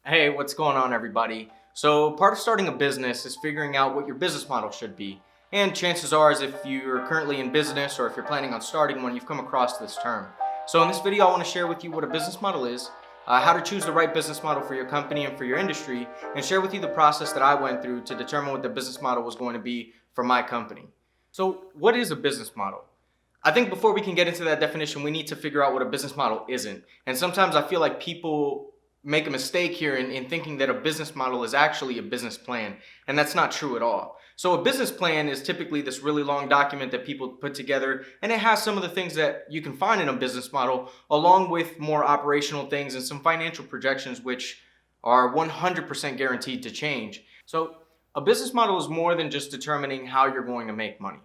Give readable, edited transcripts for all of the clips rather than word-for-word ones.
Hey, what's going on, everybody? So, part of starting a business is figuring out what your business model should be. And chances are, as if you're currently in business or if you're planning on starting one, you've come across this term. So, in this video, I want to share with you what a business model is, how to choose the right business model for your company and for your industry, and share with you the process that I went through to determine what the business model was going to be for my company. So, what is a business model? I think before we can get into that definition, we need to figure out what a business model isn't. And sometimes I feel like people make a mistake here in thinking that a business model is actually a business plan, and that's not true at all. So a business plan is typically this really long document that people put together, and it has some of the things that you can find in a business model, along with more operational things and some financial projections, which are 100% guaranteed to change. So a business model is more than just determining how you're going to make money,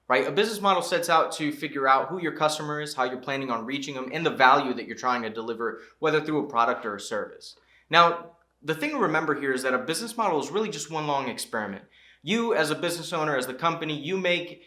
right? A business model sets out to figure out who your customer is, how you're planning on reaching them, and the value that you're trying to deliver, whether through a product or a service. Now, the thing to remember here is that a business model is really just one long experiment. You, as a business owner, as the company, you make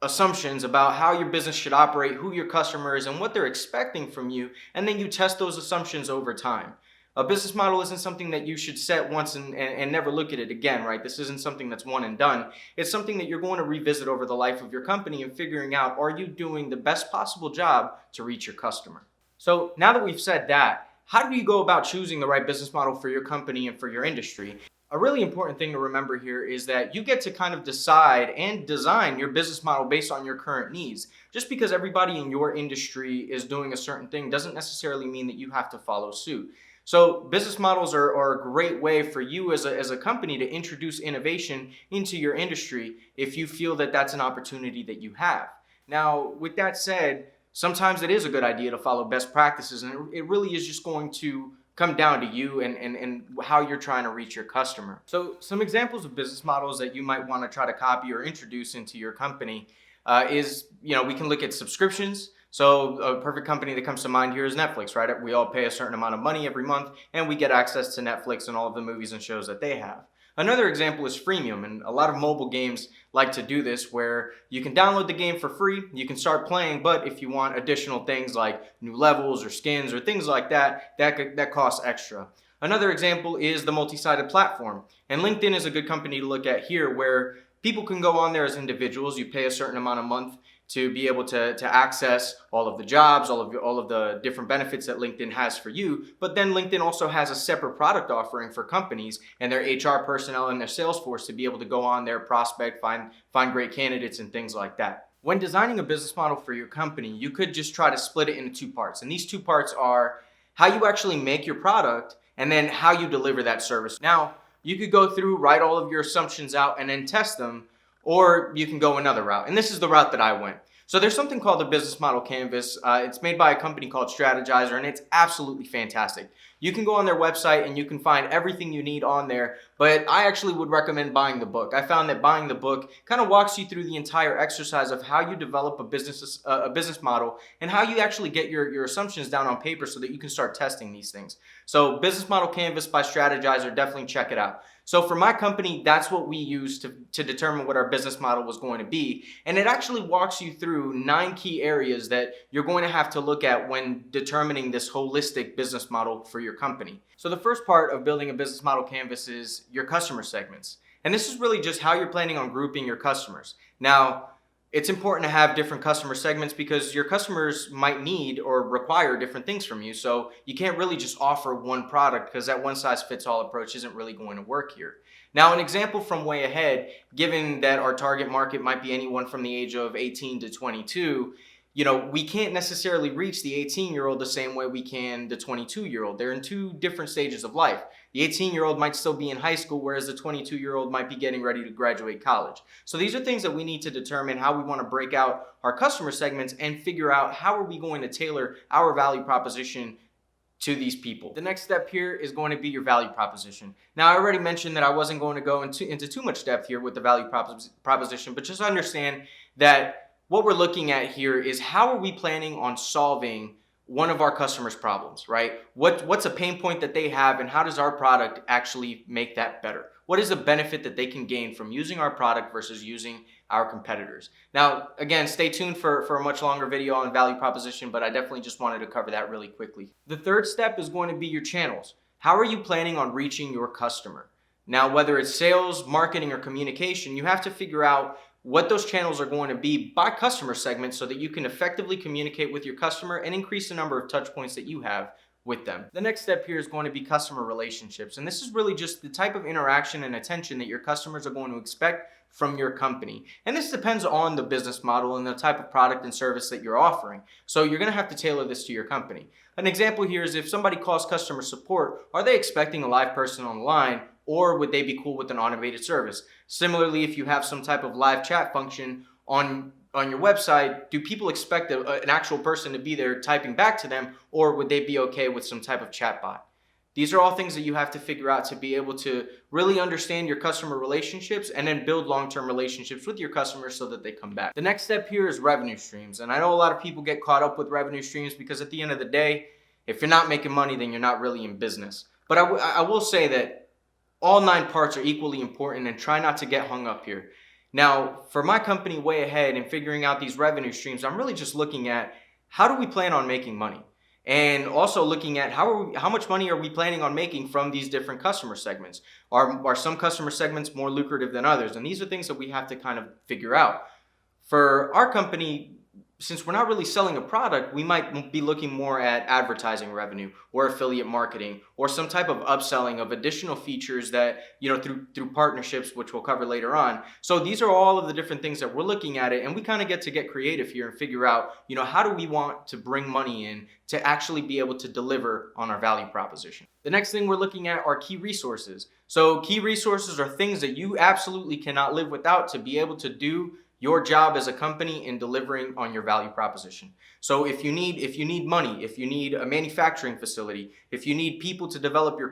assumptions about how your business should operate, who your customer is, and what they're expecting from you, and then you test those assumptions over time. A business model isn't something that you should set once and never look at it again, right? This isn't something that's one and done. It's something that you're going to revisit over the life of your company and figuring out, are you doing the best possible job to reach your customer? So now that we've said that, how do you go about choosing the right business model for your company and for your industry? A really important thing to remember here is that you get to kind of decide and design your business model based on your current needs. Just because everybody in your industry is doing a certain thing doesn't necessarily mean that you have to follow suit. So business models are a great way for you as a company to introduce innovation into your industry if you feel that that's an opportunity that you have. Now, with that said, sometimes it is a good idea to follow best practices, and it really is just going to come down to you and how you're trying to reach your customer. So some examples of business models that you might want to try to copy or introduce into your company we can look at subscriptions. So a perfect company that comes to mind here is Netflix, right? We all pay a certain amount of money every month and we get access to Netflix and all of the movies and shows that they have. Another example is freemium, and a lot of mobile games like to do this where you can download the game for free, you can start playing, but if you want additional things like new levels or skins or things like that, that costs extra. Another example is the multi-sided platform, and LinkedIn is a good company to look at here where people can go on there as individuals. You pay a certain amount a month to be able to access all of the jobs, all of the different benefits that LinkedIn has for you. But then LinkedIn also has a separate product offering for companies and their HR personnel and their sales force to be able to go on there, prospect, find great candidates and things like that. When designing a business model for your company, you could just try to split it into two parts. And these two parts are how you actually make your product and then how you deliver that service. Now, you could go through, write all of your assumptions out, and then test them, or you can go another route. And this is the route that I went. So there's something called the business model canvas. It's made by a company called Strategizer, and it's absolutely fantastic. You can go on their website and you can find everything you need on there, but I actually would recommend buying the book. I found that buying the book kind of walks you through the entire exercise of how you develop a business model and how you actually get your assumptions down on paper so that you can start testing these things. So Business Model Canvas by Strategizer, definitely check it out. So for my company, that's what we used to determine what our business model was going to be. And it actually walks you through 9 key areas that you're going to have to look at when determining this holistic business model for your company. So the first part of building a business model canvas is your customer segments. And this is really just how you're planning on grouping your customers. Now, it's important to have different customer segments because your customers might need or require different things from you. So you can't really just offer one product because that one size fits all approach isn't really going to work here. Now, an example from way ahead, given that our target market might be anyone from the age of 18 to 22, we can't necessarily reach the 18-year-old the same way we can the 22-year-old. They're in two different stages of life. The 18-year-old might still be in high school, whereas the 22-year-old might be getting ready to graduate college. So these are things that we need to determine how we want to break out our customer segments and figure out how are we going to tailor our value proposition to these people. The next step here is going to be your value proposition. Now, I already mentioned that I wasn't going to go into too much depth here with the value proposition, but just understand that what we're looking at here is how are we planning on solving one of our customers' problems, right? What's a pain point that they have and how does our product actually make that better? What is the benefit that they can gain from using our product versus using our competitors? Now, again, stay tuned for a much longer video on value proposition, but I definitely just wanted to cover that really quickly. The third step is going to be your channels. how are you planning on reaching your customer? Now, whether it's sales, marketing, or communication, you have to figure out what those channels are going to be by customer segment so that you can effectively communicate with your customer and increase the number of touch points that you have with them. The next step here is going to be customer relationships. And this is really just the type of interaction and attention that your customers are going to expect from your company. And this depends on the business model and the type of product and service that you're offering. So you're going to have to tailor this to your company. An example here is if somebody calls customer support, are they expecting a live person on the line, or would they be cool with an automated service? Similarly, if you have some type of live chat function on your website, do people expect an actual person to be there typing back to them, or would they be okay with some type of chat bot? These are all things that you have to figure out to be able to really understand your customer relationships and then build long-term relationships with your customers so that they come back. The next step here is revenue streams. And I know a lot of people get caught up with revenue streams because at the end of the day, if you're not making money, then you're not really in business. But I will say that all 9 parts are equally important, and try not to get hung up here. Now, for my company Way Ahead and figuring out these revenue streams, I'm really just looking at how do we plan on making money? And also looking at how much money are we planning on making from these different customer segments? Are some customer segments more lucrative than others? And these are things that we have to kind of figure out. For our company, since we're not really selling a product, we might be looking more at advertising revenue or affiliate marketing or some type of upselling of additional features that, through partnerships, which we'll cover later on. So these are all of the different things that we're looking at it, and we kind of get creative here and figure out, how do we want to bring money in to actually be able to deliver on our value proposition. The next thing we're looking at are key resources. So key resources are things that you absolutely cannot live without to be able to do your job as a company in delivering on your value proposition. So if you need money, if you need a manufacturing facility, if you need people to develop your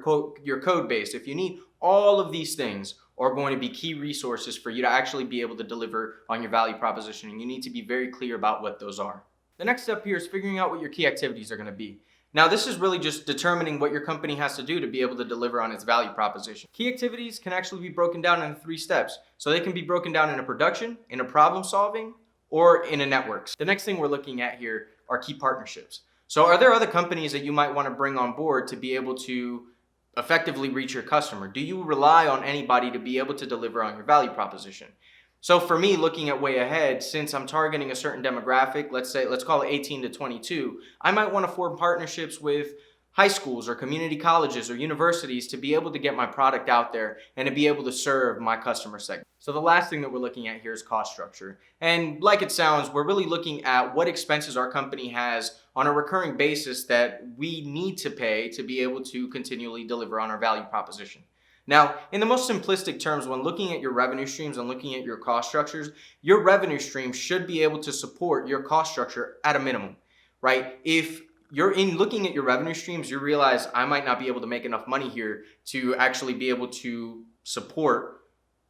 code base, if you need all of these things are going to be key resources for you to actually be able to deliver on your value proposition, and you need to be very clear about what those are. The next step here is figuring out what your key activities are going to be. Now, this is really just determining what your company has to do to be able to deliver on its value proposition. Key activities can actually be broken down into 3 steps. So they can be broken down in a production, in a problem solving, or in a networks. The next thing we're looking at here are key partnerships. So are there other companies that you might want to bring on board to be able to effectively reach your customer? Do you rely on anybody to be able to deliver on your value proposition? So for me, looking at Way Ahead, since I'm targeting a certain demographic, let's call it 18 to 22, I might want to form partnerships with high schools or community colleges or universities to be able to get my product out there and to be able to serve my customer segment. So the last thing that we're looking at here is cost structure. And like it sounds, we're really looking at what expenses our company has on a recurring basis that we need to pay to be able to continually deliver on our value proposition. Now, in the most simplistic terms, when looking at your revenue streams and looking at your cost structures, your revenue stream should be able to support your cost structure at a minimum, right? If you're looking at your revenue streams, you realize I might not be able to make enough money here to actually be able to support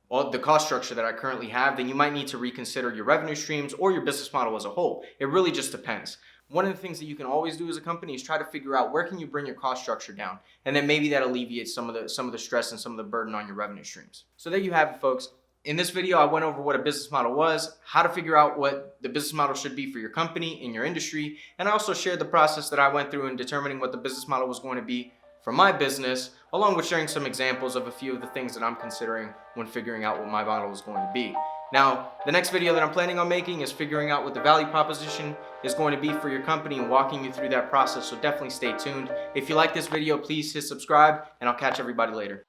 all the cost structure that I currently have, then you might need to reconsider your revenue streams or your business model as a whole. It really just depends. One of the things that you can always do as a company is try to figure out where can you bring your cost structure down, and then maybe that alleviates some of the stress and some of the burden on your revenue streams. So there you have it, folks. In this video, I went over what a business model was, how to figure out what the business model should be for your company, in your industry, and I also shared the process that I went through in determining what the business model was going to be for my business, along with sharing some examples of a few of the things that I'm considering when figuring out what my model is going to be. Now, the next video that I'm planning on making is figuring out what the value proposition is going to be for your company and walking you through that process, so definitely stay tuned. If you like this video, please hit subscribe, and I'll catch everybody later.